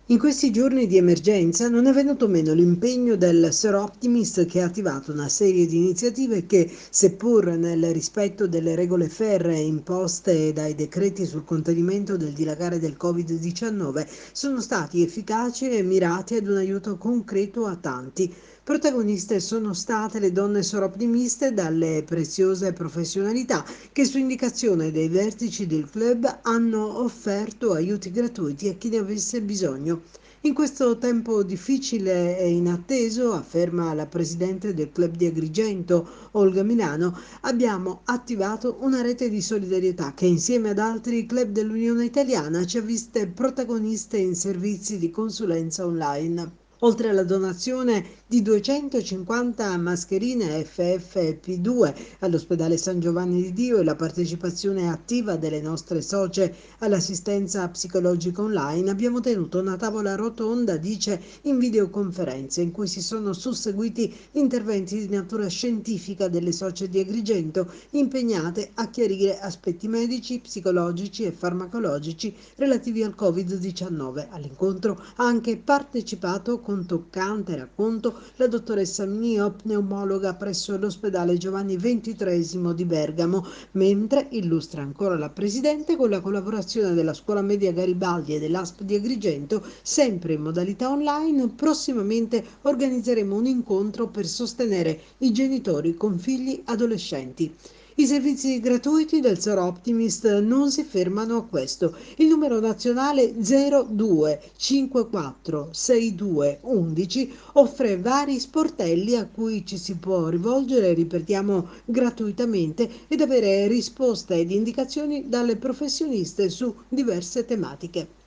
In questi giorni di emergenza non è venuto meno l'impegno del Sir Optimist, che ha attivato una serie di iniziative che, seppur nel rispetto delle regole ferree imposte dai decreti sul contenimento del dilagare del Covid-19, sono stati efficaci e mirati ad un aiuto concreto a tanti. Protagoniste sono state le donne soroptimiste dalle preziose professionalità che, su indicazione dei vertici del club, hanno offerto aiuti gratuiti a chi ne avesse bisogno. In questo tempo difficile e inatteso, afferma la presidente del club di Agrigento, Olga Milano, abbiamo attivato una rete di solidarietà che, insieme ad altri club dell'Unione Italiana, ci ha viste protagoniste in servizi di consulenza online. Oltre alla donazione di 250 mascherine FFP2 all'ospedale San Giovanni di Dio e la partecipazione attiva delle nostre socie all'assistenza psicologica online, abbiamo tenuto una tavola rotonda, dice, in videoconferenza, in cui si sono susseguiti interventi di natura scientifica delle socie di Agrigento, impegnate a chiarire aspetti medici, psicologici e farmacologici relativi al Covid-19. All'incontro ha anche partecipato, con toccante racconto, la dottoressa Minio, pneumologa presso l'ospedale Giovanni XXIII di Bergamo, mentre illustra ancora la Presidente, con la collaborazione della Scuola Media Garibaldi e dell'ASP di Agrigento, sempre in modalità online. Prossimamente organizzeremo un incontro per sostenere i genitori con figli adolescenti. I servizi gratuiti del Sor Optimist non si fermano a questo. Il numero nazionale 02 54 62 11 offre vari sportelli a cui ci si può rivolgere, ripetiamo, gratuitamente, ed avere risposte ed indicazioni dalle professioniste su diverse tematiche.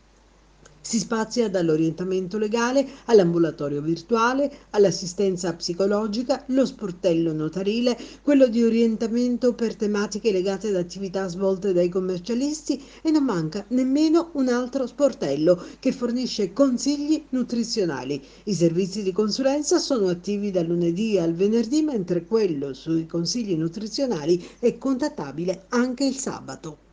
Si spazia dall'orientamento legale all'ambulatorio virtuale, all'assistenza psicologica, lo sportello notarile, quello di orientamento per tematiche legate ad attività svolte dai commercialisti, e non manca nemmeno un altro sportello che fornisce consigli nutrizionali. I servizi di consulenza sono attivi dal lunedì al venerdì, mentre quello sui consigli nutrizionali è contattabile anche il sabato.